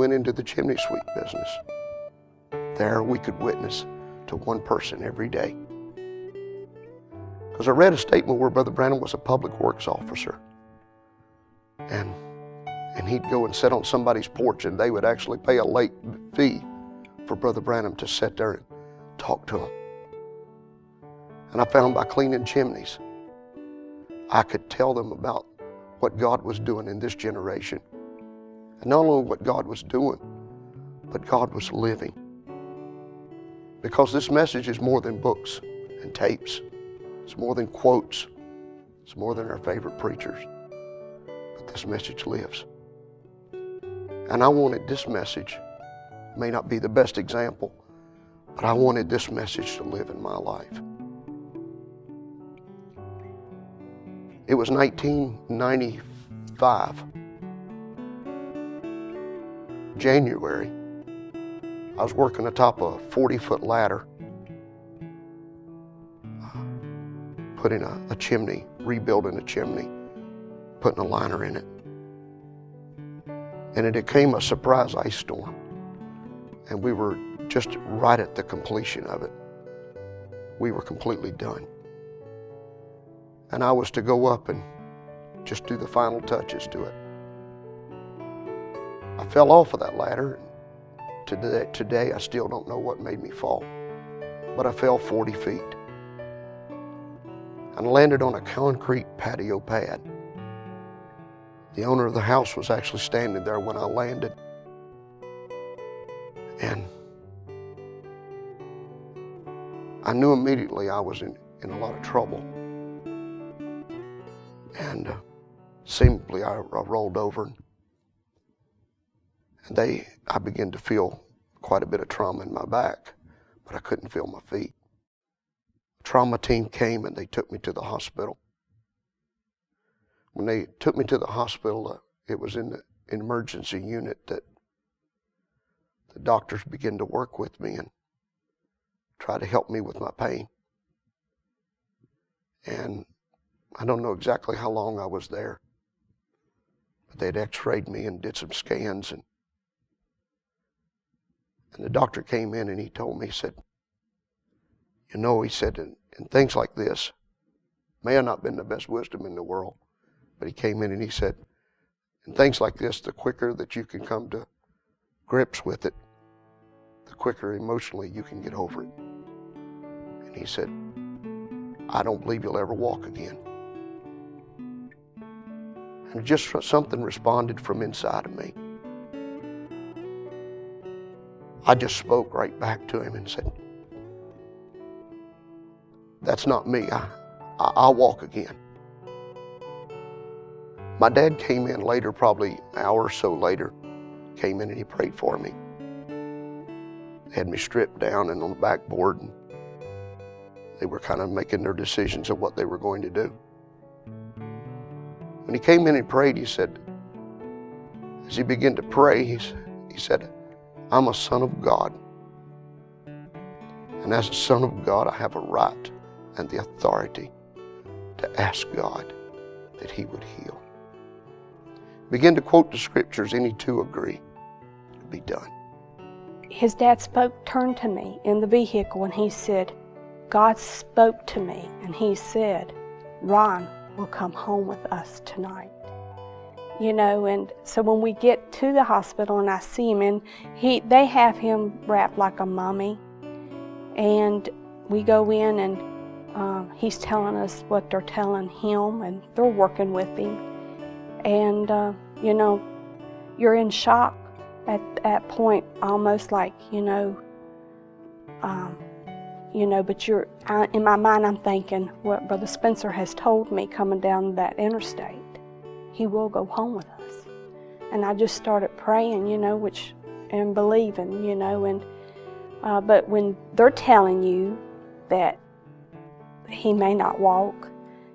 went into the chimney sweep business. There we could witness to one person every day. Because I read a statement where Brother Branham was a public works officer. And he'd go and sit on somebody's porch, and they would actually pay a late fee for Brother Branham to sit there and talk to them. And I found by cleaning chimneys, I could tell them about what God was doing in this generation. And not only what God was doing, but God was living. Because this message is more than books and tapes. It's more than quotes. It's more than our favorite preachers. But this message lives. And I wanted this message, may not be the best example, but I wanted this message to live in my life. It was 1995, January. I was working atop a 40-foot ladder, putting a chimney, rebuilding a chimney, putting a liner in it. And it came a surprise ice storm. And we were just right at the completion of it. We were completely done. And I was to go up and just do the final touches to it. I fell off of that ladder. Today I still don't know what made me fall, but I fell 40 feet and landed on a concrete patio pad. The owner of the house was actually standing there when I landed, and I knew immediately I was in a lot of trouble. And seemingly I rolled over, and I began to feel quite a bit of trauma in my back, but I couldn't feel my feet. The trauma team came and they took me to the hospital. When they took me to the hospital, it was in the emergency unit that the doctors began to work with me and try to help me with my pain. And I don't know exactly how long I was there, but they'd x-rayed me and did some scans, and the doctor came in and he told me, he said, he said, in things like this, may have not been the best wisdom in the world, but he came in and he said, in things like this, the quicker that you can come to grips with it, the quicker emotionally you can get over it. And he said, I don't believe you'll ever walk again. And just something responded from inside of me. I just spoke right back to him and said, that's not me. I'll walk again. My dad came in later, probably an hour or so later, came in and he prayed for me. They had me stripped down and on the backboard, and they were kind of making their decisions of what they were going to do. When he came in and prayed, he said, as he began to pray, he said, I'm a son of God. And as a son of God, I have a right and the authority to ask God that He would heal. Begin to quote the scriptures, any two agree to be done. His dad turned to me in the vehicle and he said, God spoke to me and he said, Ron will come home with us tonight. And so when we get to the hospital and I see him, and they have him wrapped like a mummy, and we go in and he's telling us what they're telling him, and they're working with him. And, you're in shock at that point, almost like, but in my mind I'm thinking what Brother Spencer has told me coming down that interstate. He will go home with us. And I just started praying, and believing, but when they're telling you that he may not walk,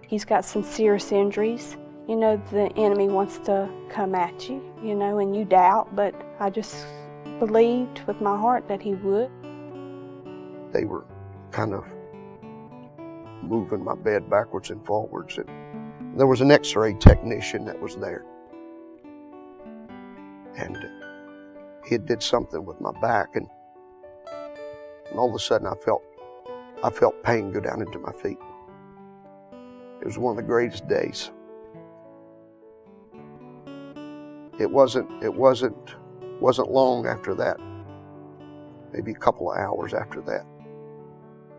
he's got some serious injuries, the enemy wants to come at you, and you doubt, but I just believed with my heart that he would. They were kind of moving my bed backwards and forwards, and there was an x-ray technician that was there. And he had did something with my back, and all of a sudden I felt pain go down into my feet. It was one of the greatest days. It wasn't long after that, maybe a couple of hours after that,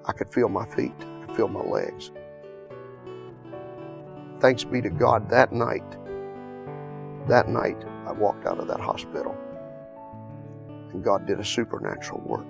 I could feel my feet, I could feel my legs. Thanks be to God, that night I walked out of that hospital, and God did a supernatural work.